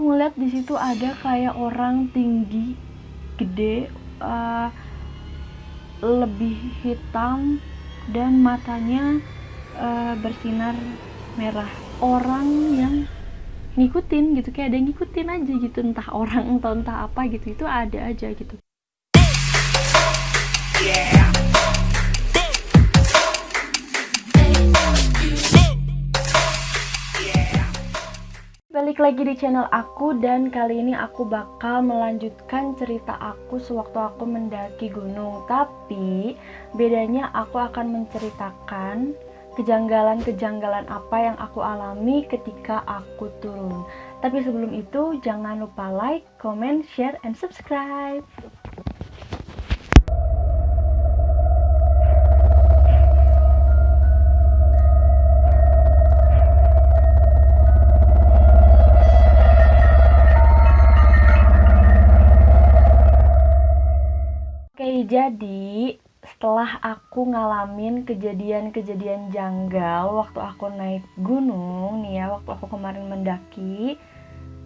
aku ngeliat di situ ada kayak orang tinggi, gede, lebih hitam dan matanya bersinar merah. Orang yang ngikutin gitu, kayak ada yang ngikutin aja gitu, entah orang atau entah apa gitu, itu ada aja gitu. Balik lagi di channel aku, dan kali ini aku bakal melanjutkan cerita aku sewaktu aku mendaki gunung. Tapi bedanya aku akan menceritakan kejanggalan-kejanggalan apa yang aku alami ketika aku turun. Tapi sebelum itu jangan lupa like, comment, share, and subscribe. Oke, jadi setelah aku ngalamin kejadian-kejadian janggal waktu aku naik gunung nih ya, waktu aku kemarin mendaki.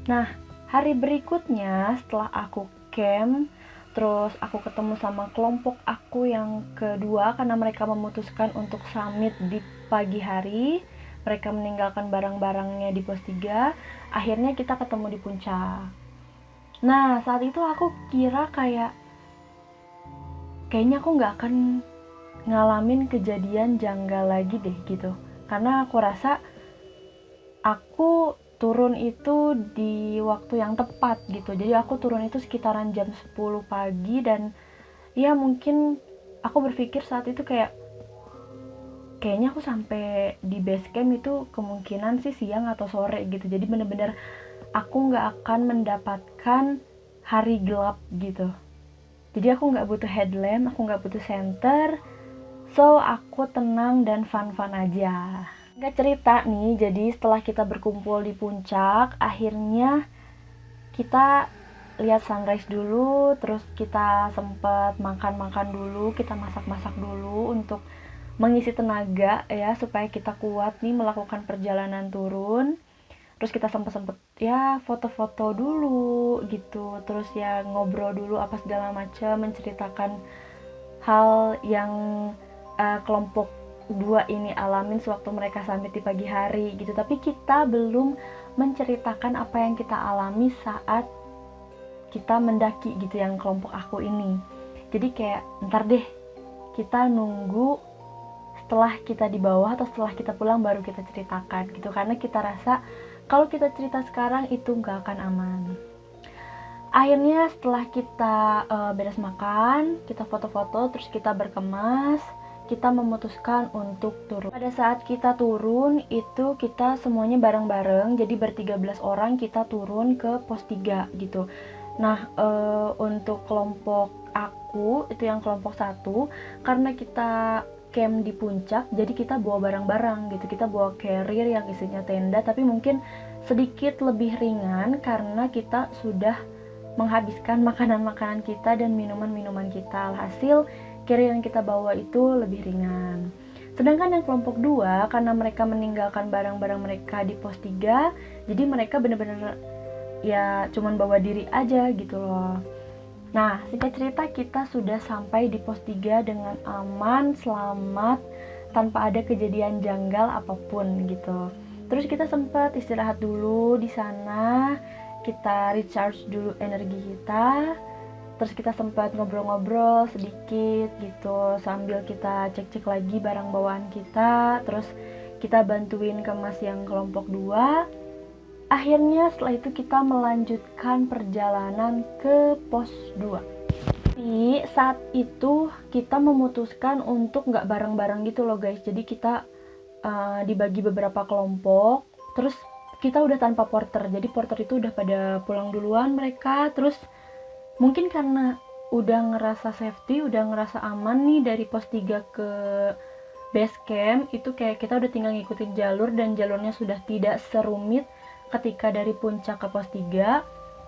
Nah, hari berikutnya setelah aku camp, terus aku ketemu sama kelompok aku yang kedua karena mereka memutuskan untuk summit di pagi hari. Mereka meninggalkan barang-barangnya di pos 3. Akhirnya kita ketemu di puncak. Nah, saat itu aku kira kayaknya aku nggak akan ngalamin kejadian janggal lagi deh gitu, karena aku rasa aku turun itu di waktu yang tepat gitu. Jadi aku turun itu sekitaran jam 10 pagi, dan ya mungkin aku berpikir saat itu kayaknya aku sampai di base camp itu kemungkinan sih siang atau sore gitu. Jadi bener-bener aku nggak akan mendapatkan hari gelap gitu. Jadi aku nggak butuh headlamp, aku nggak butuh center, so aku tenang dan fun-fun aja. Nggak cerita nih, jadi setelah kita berkumpul di puncak, akhirnya kita lihat sunrise dulu, terus kita sempet makan-makan dulu, kita masak-masak dulu untuk mengisi tenaga ya, supaya kita kuat nih melakukan perjalanan turun. Terus kita sempet ya foto-foto dulu gitu, terus ya ngobrol dulu apa segala macam, menceritakan hal yang kelompok 2 ini alamin sewaktu mereka summit di pagi hari gitu. Tapi kita belum menceritakan apa yang kita alami saat kita mendaki gitu, yang kelompok aku ini. Jadi kayak ntar deh, kita nunggu setelah kita di bawah atau setelah kita pulang baru kita ceritakan gitu, karena kita rasa kalau kita cerita sekarang itu nggak akan aman. Akhirnya setelah kita beres makan, kita foto-foto, terus kita berkemas, kita memutuskan untuk turun. Pada saat kita turun itu kita semuanya bareng-bareng, jadi ber-13 orang kita turun ke pos 3 gitu. Nah, untuk kelompok aku itu yang kelompok 1, karena kita camp di puncak, jadi kita bawa barang-barang gitu. Kita bawa carrier yang isinya tenda, tapi mungkin sedikit lebih ringan karena kita sudah menghabiskan makanan-makanan kita dan minuman-minuman kita. Alhasil carrier yang kita bawa itu lebih ringan. Sedangkan yang kelompok 2, karena mereka meninggalkan barang-barang mereka di pos 3, jadi mereka bener-bener ya cuman bawa diri aja gitu loh. Nah, singkat cerita kita sudah sampai di pos 3 dengan aman, selamat, tanpa ada kejadian janggal apapun gitu. Terus kita sempat istirahat dulu di sana, kita recharge dulu energi kita. Terus kita sempat ngobrol-ngobrol sedikit gitu, sambil kita cek-cek lagi barang bawaan kita. Terus kita bantuin kemas yang kelompok 2. Akhirnya setelah itu kita melanjutkan perjalanan ke pos 2. Tapi saat itu kita memutuskan untuk nggak bareng-bareng gitu loh guys. Jadi kita dibagi beberapa kelompok. Terus kita udah tanpa porter. Jadi porter itu udah pada pulang duluan mereka. Terus mungkin karena udah ngerasa safety, udah ngerasa aman nih dari pos 3 ke base camp, itu kayak kita udah tinggal ngikutin jalur, dan jalurnya sudah tidak serumit ketika dari puncak ke pos 3.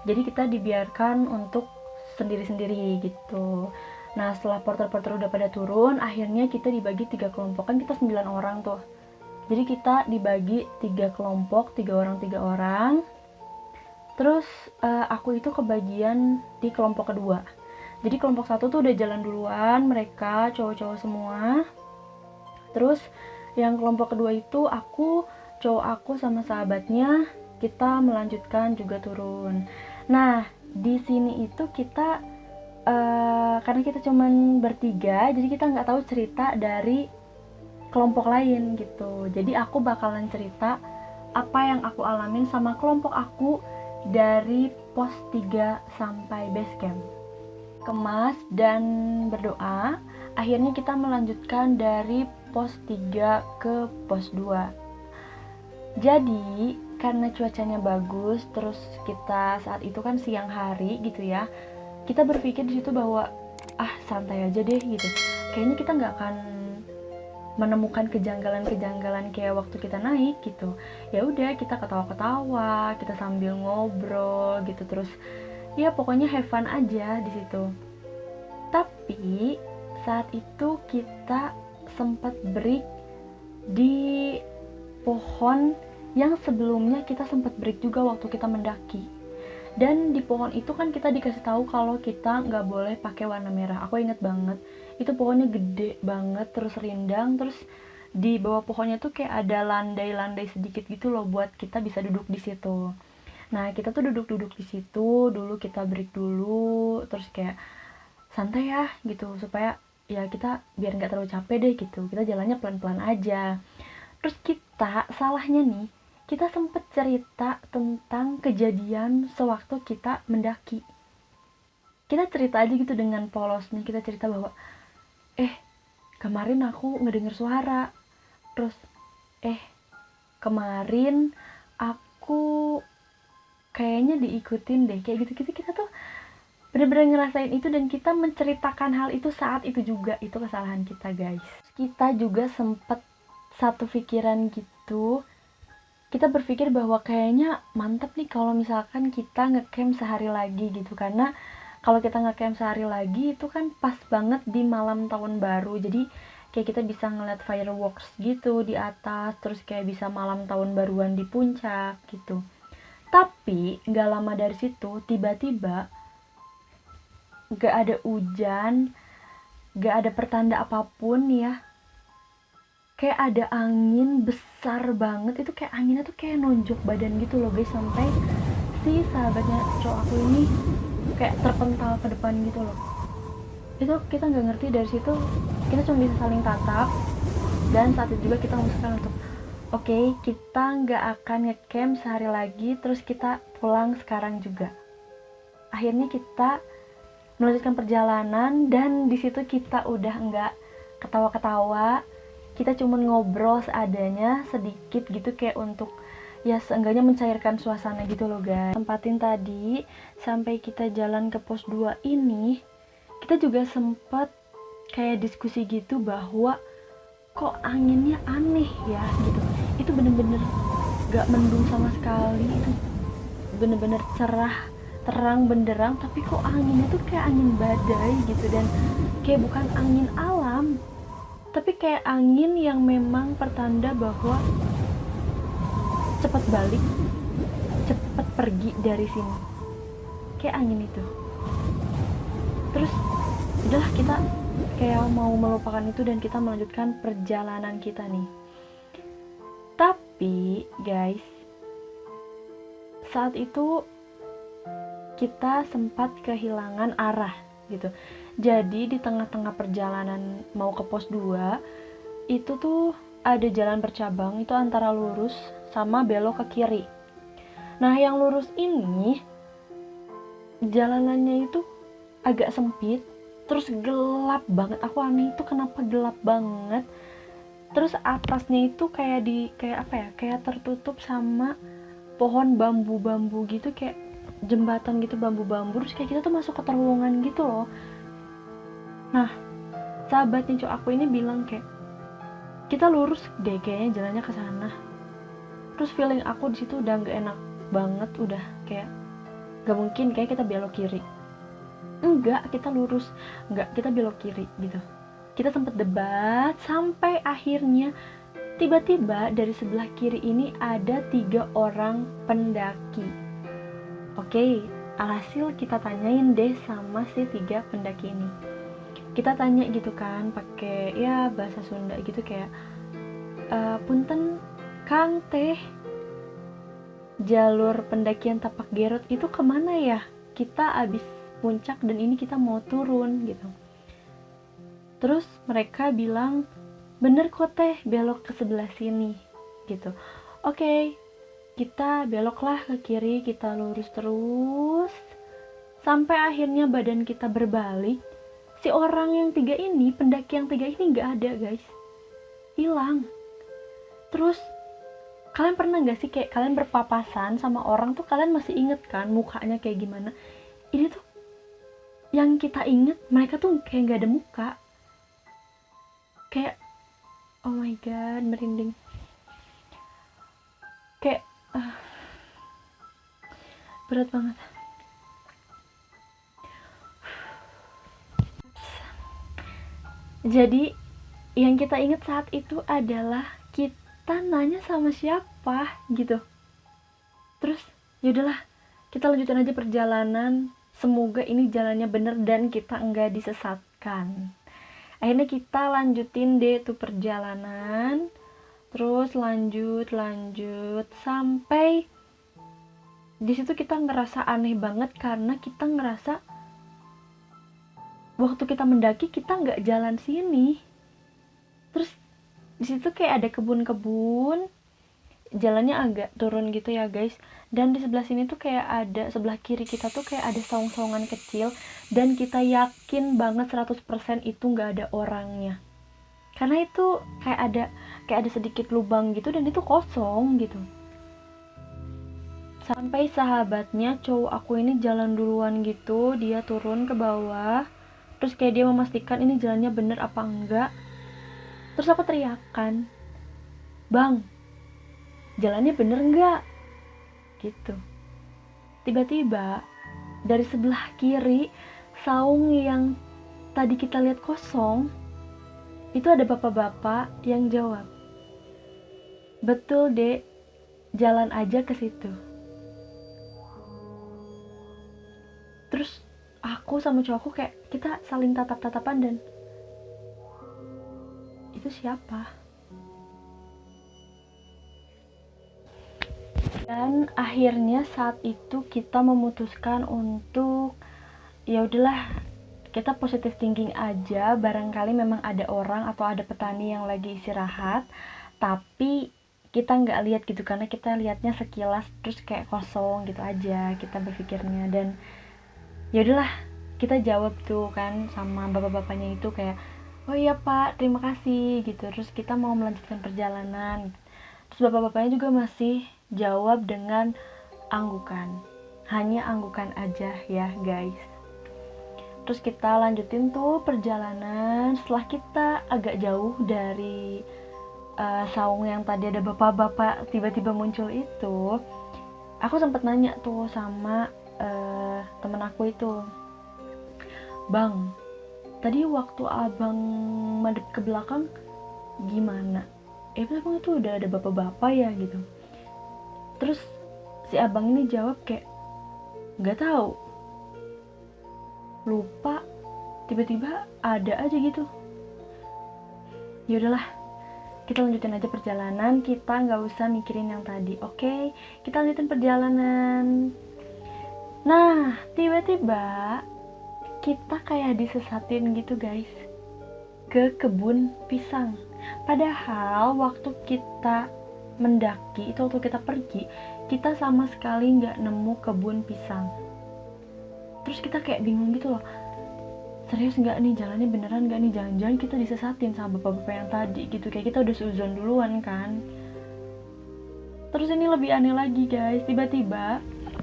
Jadi kita dibiarkan untuk sendiri-sendiri gitu. Nah, setelah porter-porter udah pada turun, akhirnya kita dibagi 3 kelompok. Kan kita 9 orang tuh. Jadi kita dibagi 3 kelompok, 3 orang 3 orang. Terus aku itu kebagian di kelompok kedua. Jadi kelompok satu tuh udah jalan duluan, mereka cowok-cowok semua. Terus yang kelompok kedua itu cowok aku sama sahabatnya, kita melanjutkan juga turun. Nah, di sini itu kita karena kita cuman bertiga, jadi kita nggak tahu cerita dari kelompok lain gitu. Jadi aku bakalan cerita apa yang aku alamin sama kelompok aku dari pos 3 sampai base camp. Kemas dan berdoa, akhirnya kita melanjutkan dari pos 3 ke pos 2. Jadi karena cuacanya bagus, terus kita saat itu kan siang hari gitu ya, kita berpikir di situ bahwa santai aja deh gitu, kayaknya kita nggak akan menemukan kejanggalan-kejanggalan kayak waktu kita naik gitu. Ya udah, kita ketawa-ketawa, kita sambil ngobrol gitu, terus ya pokoknya have fun aja di situ. Tapi saat itu kita sempat break di pohon yang sebelumnya kita sempat break juga waktu kita mendaki. Dan di pohon itu kan kita dikasih tahu kalau kita nggak boleh pakai warna merah. Aku inget banget, itu pohonnya gede banget, terus rindang, terus di bawah pohonnya tuh kayak ada landai-landai sedikit gitu loh buat kita bisa duduk di situ. Nah, kita tuh duduk-duduk di situ, dulu kita break dulu, terus kayak santai ya gitu, supaya ya kita biar nggak terlalu capek deh gitu, kita jalannya pelan-pelan aja. Terus salahnya nih, kita sempet cerita tentang kejadian sewaktu kita mendaki. Kita cerita aja gitu dengan polosnya, kita cerita bahwa kemarin aku ngedenger suara, terus kemarin aku kayaknya diikutin deh, kayak gitu-gitu. Kita tuh bener-bener ngerasain itu dan kita menceritakan hal itu saat itu juga. Itu kesalahan kita, guys. Kita juga sempet satu pikiran gitu, kita berpikir bahwa kayaknya mantep nih kalau misalkan kita ngecamp sehari lagi gitu, karena kalau kita ngecamp sehari lagi itu kan pas banget di malam tahun baru, jadi kayak kita bisa ngeliat fireworks gitu di atas, terus kayak bisa malam tahun baruan di puncak gitu. Tapi gak lama dari situ tiba-tiba gak ada hujan, gak ada pertanda apapun ya, kayak ada angin besar banget. Itu kayak anginnya tuh kayak nonjok badan gitu loh guys, sampai si sahabatnya cowok aku ini kayak terpental ke depan gitu loh. Itu kita nggak ngerti, dari situ kita cuma bisa saling tatap, dan saat itu juga kita memutuskan untuk oke, kita nggak akan ngecamp sehari lagi, terus kita pulang sekarang juga. Akhirnya kita melanjutkan perjalanan, dan di situ kita udah nggak ketawa-ketawa, kita cuma ngobrol seadanya sedikit gitu, kayak untuk ya seenggaknya mencairkan suasana gitu loh guys. Tempatin tadi sampai kita jalan ke pos 2 ini, kita juga sempat kayak diskusi gitu bahwa kok anginnya aneh ya gitu. Itu bener-bener gak mendung sama sekali, itu bener-bener cerah, terang benderang, tapi kok anginnya tuh kayak angin badai gitu, dan kayak bukan angin alam, tapi kayak angin yang memang pertanda bahwa cepat balik, cepat pergi dari sini, kayak angin itu. Terus udahlah, kita kayak mau melupakan itu dan kita melanjutkan perjalanan kita nih. Tapi guys, saat itu kita sempat kehilangan arah gitu. Jadi di tengah-tengah perjalanan mau ke pos 2 itu tuh ada jalan bercabang, itu antara lurus sama belok ke kiri. Nah, yang lurus ini jalanannya itu agak sempit, terus gelap banget. Aku aneh itu kenapa gelap banget. Terus atasnya itu kayak tertutup sama pohon bambu-bambu gitu, kayak jembatan gitu, bambu-bambu. Terus kayak kita tuh masuk ke terowongan gitu loh. Nah, sahabatnya cowok aku ini bilang kayak kita lurus deh, kayaknya jalannya ke sana. Terus feeling aku di situ udah nggak enak banget, udah kayak nggak mungkin, kayak kita belok kiri. Enggak, kita lurus. Enggak, kita belok kiri gitu. Kita sempet debat sampai akhirnya tiba-tiba dari sebelah kiri ini ada 3 orang pendaki. Oke, alhasil kita tanyain deh sama si 3 pendaki ini. Kita tanya gitu kan, pakai ya bahasa Sunda gitu kayak, punten Kang teh, jalur pendakian Tapak Gerot itu kemana ya? Kita abis puncak dan ini kita mau turun gitu. Terus mereka bilang, bener kok teh, belok ke sebelah sini gitu. Oke, kita beloklah ke kiri, kita lurus terus sampai akhirnya badan kita berbalik. Si orang yang 3 ini, pendaki yang 3 ini gak ada guys, hilang. Terus kalian pernah gak sih kayak kalian berpapasan sama orang tuh kalian masih inget kan mukanya kayak gimana? Ini tuh yang kita inget, mereka tuh kayak gak ada muka. Kayak oh my god, merinding. Kayak berat banget. Jadi yang kita ingat saat itu adalah kita nanya sama siapa gitu. Terus yaudahlah, kita lanjutin aja perjalanan. Semoga ini jalannya bener dan kita enggak disesatkan. Akhirnya kita lanjutin deh tuh perjalanan. Terus lanjut sampai di situ kita ngerasa aneh banget karena kita ngerasa waktu kita mendaki kita nggak jalan sini. Terus di situ kayak ada kebun-kebun, jalannya agak turun gitu ya guys. Dan di sebelah sini tuh kayak ada, sebelah kiri kita tuh kayak ada saung-saungan kecil dan kita yakin banget 100% itu nggak ada orangnya. Karena itu kayak ada sedikit lubang gitu dan itu kosong gitu. Sampai sahabatnya cowok aku ini jalan duluan gitu, dia turun ke bawah. Terus kayak dia memastikan ini jalannya bener apa enggak. Terus aku teriakan, "Bang, jalannya bener enggak?" Gitu. Tiba-tiba dari sebelah kiri saung yang tadi kita lihat kosong, itu ada bapak-bapak yang jawab, "Betul, Dek. Jalan aja ke situ." Terus aku sama cowokku kayak kita saling tatap-tatapan dan itu siapa? Dan akhirnya saat itu kita memutuskan untuk ya udahlah, kita positive thinking aja, barangkali memang ada orang atau ada petani yang lagi istirahat, tapi kita nggak lihat gitu karena kita lihatnya sekilas terus kayak kosong gitu aja kita berpikirnya. Dan ya udahlah, kita jawab tuh kan sama bapak-bapaknya itu kayak, "Oh iya Pak, terima kasih," gitu. Terus kita mau melanjutkan perjalanan. Terus bapak-bapaknya juga masih jawab dengan anggukan. Hanya anggukan aja ya guys. Terus kita lanjutin tuh perjalanan. Setelah kita agak jauh dari saung yang tadi ada bapak-bapak tiba-tiba muncul itu, aku sempat nanya tuh sama temen aku itu, "Bang, tadi waktu abang madep ke belakang gimana? Emang itu udah ada bapak-bapak ya?" gitu. Terus si abang ini jawab kayak, "Nggak tahu, lupa, tiba-tiba ada aja gitu." Ya udahlah, kita lanjutin aja perjalanan, kita nggak usah mikirin yang tadi. Oke, kita lanjutin perjalanan. Nah, tiba-tiba kita kayak disesatin gitu guys ke kebun pisang. Padahal waktu kita mendaki itu, waktu kita pergi, kita sama sekali nggak nemu kebun pisang. Terus kita kayak bingung gitu loh, serius nggak nih, jalannya beneran nggak nih, jangan-jangan kita disesatin sama bapak-bapak yang tadi gitu. Kayak kita udah seuzon duluan kan. Terus ini lebih aneh lagi guys, tiba-tiba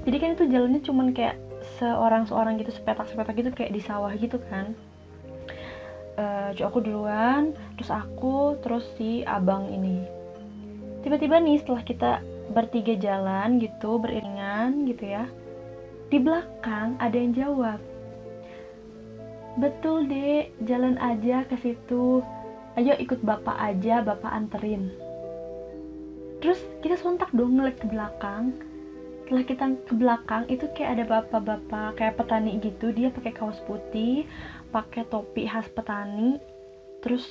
jadi kan itu jalannya cuman kayak seorang gitu, sepetak gitu kayak di sawah gitu kan. Aku duluan, terus aku, terus si abang ini. Tiba-tiba nih setelah kita bertiga jalan gitu beriringan gitu ya, di belakang ada yang jawab, "Betul Dek, jalan aja ke situ. Ayo ikut bapak aja, bapak anterin." Terus kita sontak dong ngeliat ke belakang. setelah kita ke belakang itu kayak ada bapak-bapak kayak petani gitu, dia pakai kaos putih, pakai topi khas petani, terus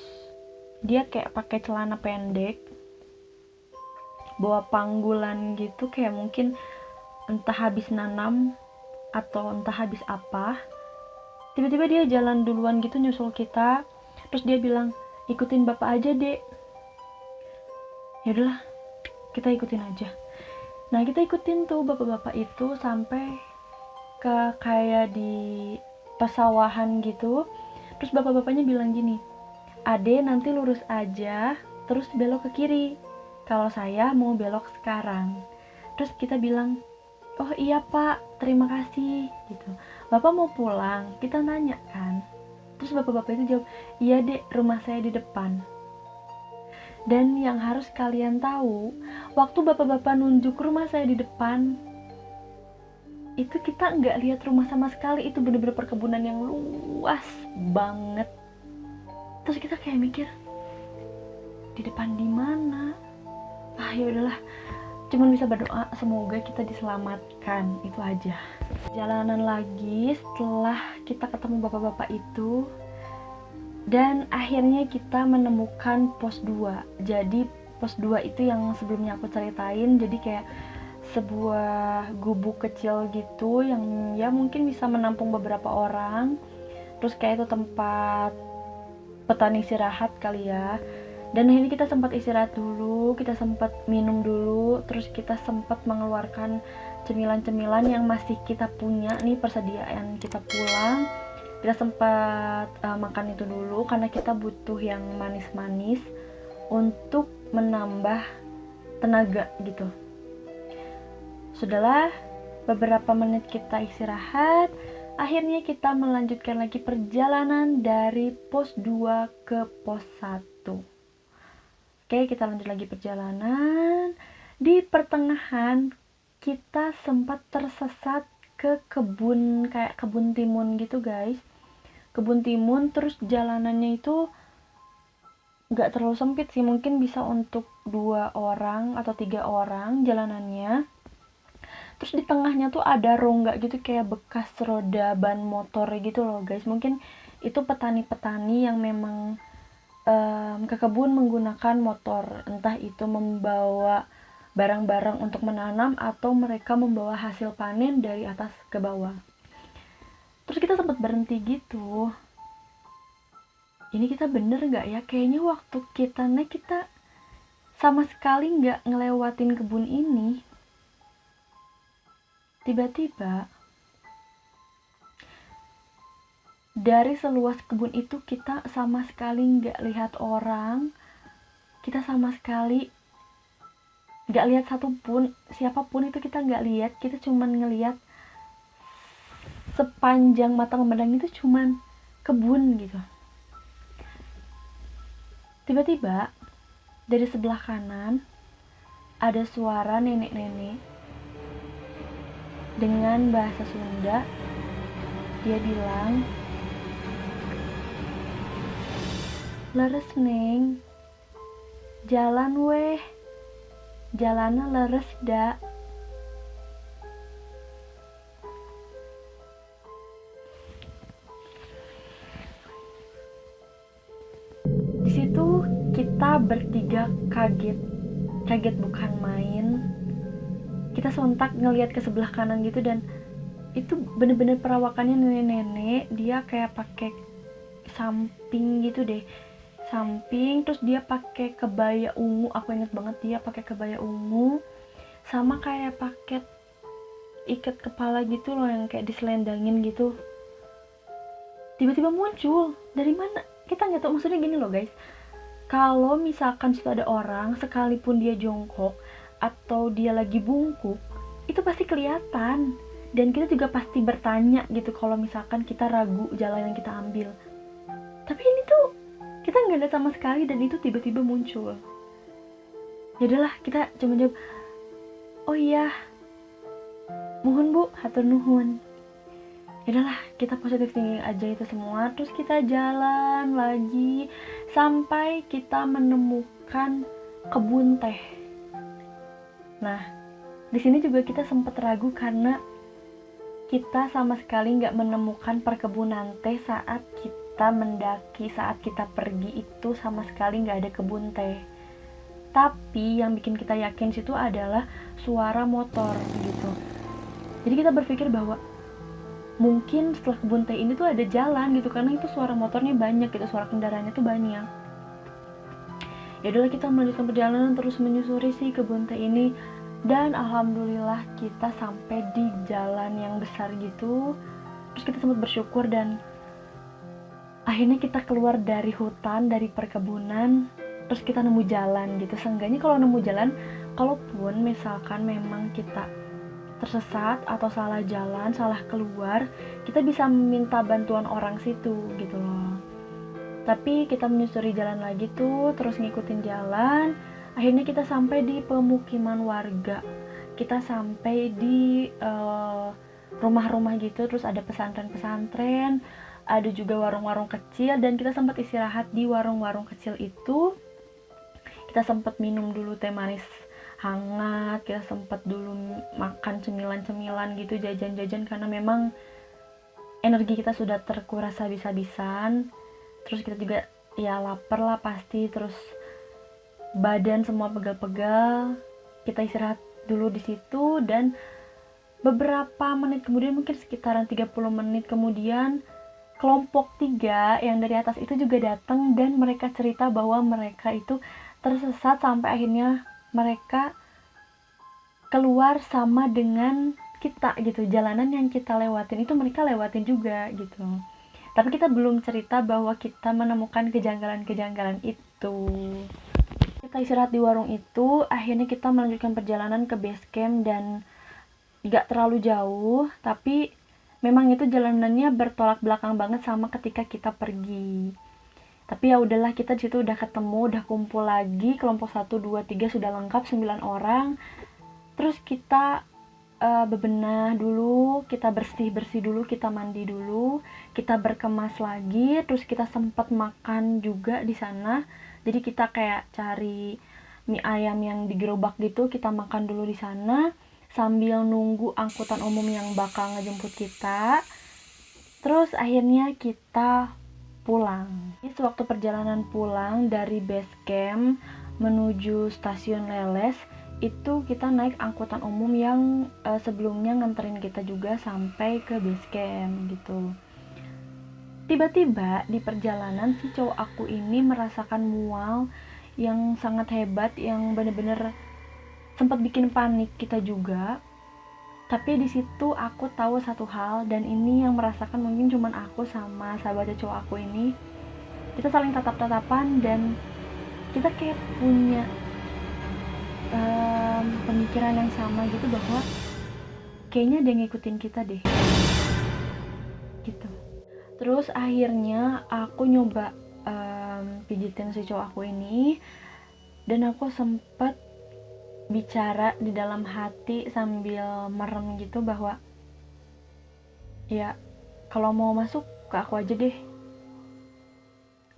dia kayak pakai celana pendek, bawa panggulan gitu, kayak mungkin entah habis nanam atau entah habis apa. Tiba-tiba dia jalan duluan gitu nyusul kita, terus dia bilang, ikutin bapak aja dek. Ya udahlah, kita ikutin aja. Nah, kita ikutin tuh bapak-bapak itu sampai ke kayak di pesawahan gitu. Terus bapak-bapaknya bilang gini, Ade nanti lurus aja terus belok ke kiri, kalau saya mau belok sekarang. Terus kita bilang, oh iya pak, terima kasih gitu. Bapak mau pulang? Kita nanya kan. Terus bapak-bapak itu jawab, iya dek, rumah saya di depan. Dan yang harus kalian tahu, waktu bapak-bapak nunjuk rumah saya di depan, itu kita nggak lihat rumah sama sekali. Itu bener-bener perkebunan yang luas banget. Terus kita kayak mikir, di depan di mana? Ah ya udahlah, cuman bisa berdoa semoga kita diselamatkan, itu aja. Jalanan lagi setelah kita ketemu bapak-bapak itu, dan akhirnya kita menemukan pos 2. Jadi pos 2 itu yang sebelumnya aku ceritain, jadi kayak sebuah gubuk kecil gitu yang ya mungkin bisa menampung beberapa orang. Terus kayak itu tempat petani istirahat kali ya. Dan ini kita sempat istirahat dulu, kita sempat minum dulu, terus kita sempat mengeluarkan cemilan-cemilan yang masih kita punya nih, persediaan kita pulang. Kita sempat makan itu dulu karena kita butuh yang manis-manis untuk menambah tenaga gitu. Sudahlah, beberapa menit kita istirahat, akhirnya kita melanjutkan lagi perjalanan dari pos 2 ke pos 1. Oke, kita lanjut lagi perjalanan. Di pertengahan kita sempat tersesat ke kebun, kayak kebun timun gitu guys, kebun timun. Terus jalanannya itu gak terlalu sempit sih, mungkin bisa untuk 2 orang atau 3 orang jalanannya. Terus di tengahnya tuh ada rongga gitu kayak bekas roda ban motor gitu loh guys. Mungkin itu petani-petani yang memang ke kebun menggunakan motor, entah itu membawa barang-barang untuk menanam atau mereka membawa hasil panen dari atas ke bawah. Terus kita sempat berhenti gitu, ini kita bener gak ya, kayaknya waktu kita naik kita sama sekali gak ngelewatin kebun ini. Tiba-tiba dari seluas kebun itu kita sama sekali gak lihat orang, kita sama sekali gak lihat satupun, siapapun itu kita gak lihat. Kita cuman ngelihat sepanjang mata memandang itu cuman kebun gitu. Tiba-tiba dari sebelah kanan ada suara nenek-nenek dengan bahasa Sunda. Dia bilang, leres neng, jalan weh, jalannya leres dak. Di situ kita bertiga kaget bukan main. Kita sontak ngelihat ke sebelah kanan gitu, dan itu bener-bener perawakannya nenek-nenek. Dia kayak pakai samping gitu deh, samping, terus dia pakai kebaya ungu. Aku inget banget dia pakai kebaya ungu sama kayak paket ikat kepala gitu loh yang kayak diselendangin gitu. Tiba-tiba muncul dari mana kita nggak tahu. Maksudnya gini loh guys, kalau misalkan situ ada orang, sekalipun dia jongkok atau dia lagi bungkuk, itu pasti kelihatan. Dan kita juga pasti bertanya gitu kalau misalkan kita ragu jalan yang kita ambil. Tapi ini tuh kita nggak ada sama sekali, dan itu tiba-tiba muncul. Ya udahlah, kita cuma jawab, oh iya, mohon bu, hatur nuhun. Ya udahlah, kita positif thinking aja itu semua. Terus kita jalan lagi sampai kita menemukan kebun teh. Nah, di sini juga kita sempat ragu karena kita sama sekali nggak menemukan perkebunan teh saat kita mendaki, saat kita pergi itu sama sekali nggak ada kebun teh. Tapi yang bikin kita yakin situ adalah suara motor gitu. Jadi kita berpikir bahwa mungkin setelah kebun teh ini tuh ada jalan gitu, karena itu suara motornya banyak gitu, suara kendaraannya tuh banyak. Ya udahlah, kita melanjutkan perjalanan terus menyusuri si kebun teh ini. Dan alhamdulillah kita sampai di jalan yang besar gitu. Terus kita sempat bersyukur dan akhirnya kita keluar dari hutan, dari perkebunan. Terus kita nemu jalan gitu. Seenggaknya kalau nemu jalan, kalaupun misalkan memang kita tersesat atau salah jalan, salah keluar, kita bisa minta bantuan orang situ gitu loh. Tapi kita menyusuri jalan lagi tuh, terus ngikutin jalan. Akhirnya kita sampai di pemukiman warga. Kita sampai di rumah-rumah gitu, terus ada pesantren-pesantren, ada juga warung-warung kecil, dan kita sempat istirahat di warung-warung kecil itu. Kita sempat minum dulu teh manis hangat, kita sempat dulu makan cemilan-cemilan gitu, jajan-jajan, karena memang energi kita sudah terkuras habis-habisan. Terus kita juga ya lapar lah pasti, terus badan semua pegal-pegal. Kita istirahat dulu di situ, dan beberapa menit kemudian, mungkin sekitaran 30 menit kemudian, kelompok 3 yang dari atas itu juga datang, dan mereka cerita bahwa mereka itu tersesat sampai akhirnya mereka keluar sama dengan kita gitu. Jalanan yang kita lewatin itu mereka lewatin juga gitu. Tapi kita belum cerita bahwa kita menemukan kejanggalan-kejanggalan itu. Kita istirahat di warung itu, akhirnya kita melanjutkan perjalanan ke base camp, dan gak terlalu jauh, tapi memang itu jalanannya bertolak belakang banget sama ketika kita pergi. Tapi ya udahlah, kita di situ udah ketemu, udah kumpul lagi, kelompok 1, 2, 3 sudah lengkap 9 orang. Terus kita bebenah dulu, kita bersih-bersih dulu, kita mandi dulu, kita berkemas lagi, terus kita sempat makan juga di sana. Jadi kita kayak cari mie ayam yang digerobak gitu, kita makan dulu di sana sambil nunggu angkutan umum yang bakal ngejemput kita. Terus akhirnya kita pulang. Ini sewaktu perjalanan pulang dari base camp menuju stasiun Leles, itu kita naik angkutan umum yang sebelumnya nganterin kita juga sampai ke base camp gitu. Tiba-tiba di perjalanan si cowok aku ini merasakan mual yang sangat hebat, yang bener-bener sempat bikin panik kita juga. Tapi di situ aku tahu satu hal, dan ini yang merasakan mungkin cuman aku sama sahabatnya cowok aku ini. Kita saling tatap-tatapan, dan kita kayak punya pemikiran yang sama gitu, bahwa kayaknya ada yang ngikutin kita deh gitu. Terus akhirnya aku nyoba pijitin si cowok aku ini, dan aku sempet bicara di dalam hati sambil merem gitu, bahwa ya kalau mau masuk ke aku aja deh.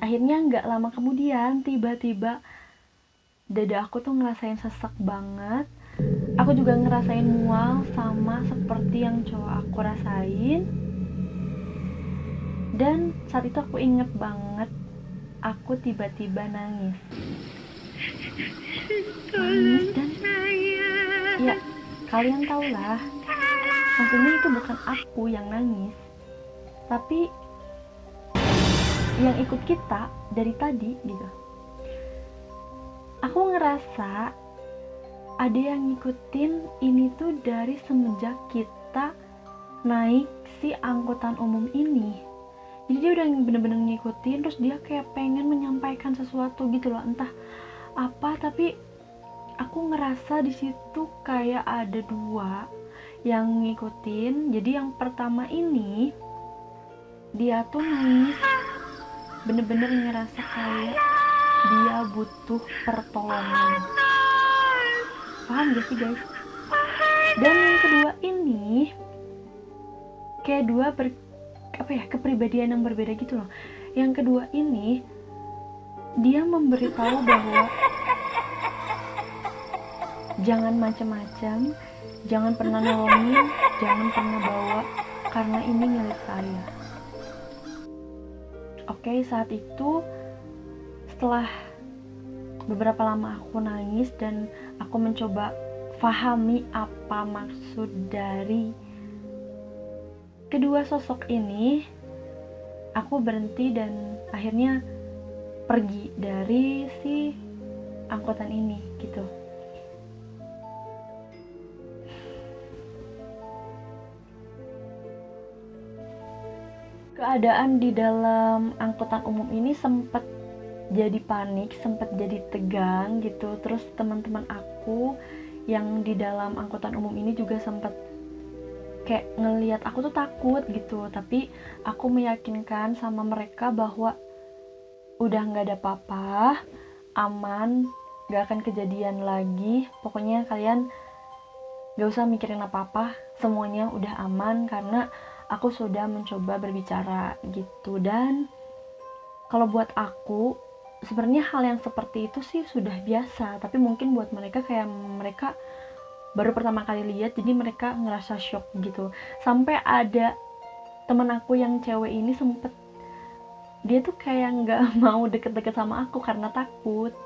Akhirnya gak lama kemudian tiba-tiba dada aku tuh ngerasain sesek banget. Aku juga ngerasain mual sama seperti yang cowok aku rasain. Dan saat itu aku inget banget, aku tiba-tiba nangis. Dan ya kalian tau lah, maksudnya itu bukan aku yang nangis, tapi yang ikut kita dari tadi gitu. Aku ngerasa ada yang ngikutin ini tuh dari semenjak kita naik si angkutan umum ini. Jadi dia udah bener-bener ngikutin, terus dia kayak pengen menyampaikan sesuatu gitu loh, entah apa. Tapi aku ngerasa di situ kayak ada dua yang ngikutin. Jadi yang pertama ini dia tuh nangis, bener-bener ngerasa kayak dia butuh pertolongan. Paham gak sih guys? Dan yang kedua ini kayak dua kepribadian yang berbeda gitu loh. Yang kedua ini dia memberitahu bahwa jangan macam-macam, Jangan pernah nolongin, jangan pernah bawa, karena ini milik saya. Oke, saat itu setelah beberapa lama aku nangis dan aku mencoba pahami apa maksud dari kedua sosok ini, aku berhenti dan akhirnya pergi dari si angkutan ini gitu. Keadaan di dalam angkutan umum ini sempat jadi panik, sempat jadi tegang gitu. Terus teman-teman aku yang di dalam angkutan umum ini juga sempat kayak ngelihat aku tuh takut gitu. Tapi aku meyakinkan sama mereka bahwa udah nggak ada apa-apa, aman, nggak akan kejadian lagi. Pokoknya kalian nggak usah mikirin apa-apa, semuanya udah aman karena aku sudah mencoba berbicara gitu. Dan kalau buat aku sebenarnya hal yang seperti itu sih sudah biasa, tapi mungkin buat mereka kayak mereka baru pertama kali lihat, jadi mereka ngerasa shock gitu. Sampai ada temen aku yang cewek ini sempet, dia tuh kayak nggak mau deket-deket sama aku karena takut.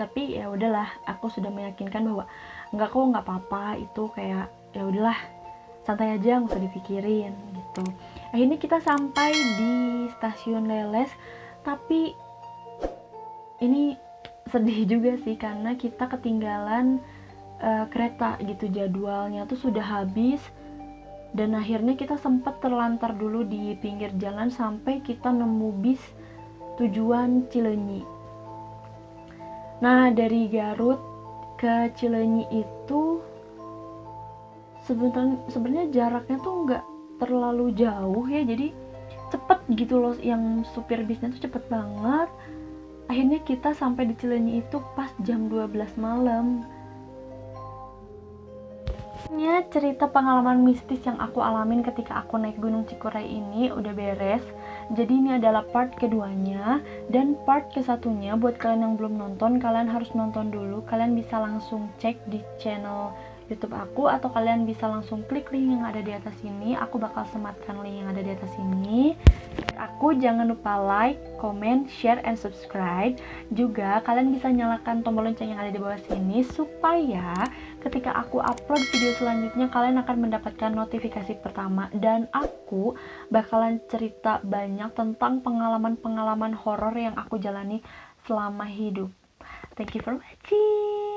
Tapi ya udahlah, aku sudah meyakinkan bahwa nggak apa-apa, itu kayak ya udahlah, santai aja, nggak usah dipikirin gitu. Akhirnya kita sampai di stasiun Leles, tapi ini sedih juga sih karena kita ketinggalan kereta gitu, jadwalnya tuh sudah habis dan akhirnya kita sempat terlantar dulu di pinggir jalan sampai kita nemu bis tujuan Cileunyi. Nah, dari Garut ke Cileunyi itu sebenarnya jaraknya tuh nggak terlalu jauh ya, jadi cepet gitu loh, yang supir bisnya tuh cepet banget. Akhirnya kita sampai di Cileunyi itu pas jam 12 malam. Ini cerita pengalaman mistis yang aku alamin ketika aku naik Gunung Cikuray ini udah beres. Jadi ini adalah part keduanya, dan part kesatunya buat kalian yang belum nonton, kalian harus nonton dulu. Kalian bisa langsung cek di channel YouTube aku, atau kalian bisa langsung klik link yang ada di atas ini. Aku bakal sematkan link yang ada di atas ini. Aku jangan lupa like, comment, share, and subscribe. Juga kalian bisa nyalakan tombol lonceng yang ada di bawah sini supaya ketika aku upload video selanjutnya kalian akan mendapatkan notifikasi pertama. Dan aku bakalan cerita banyak tentang pengalaman-pengalaman horor yang aku jalani selama hidup. Thank you for watching.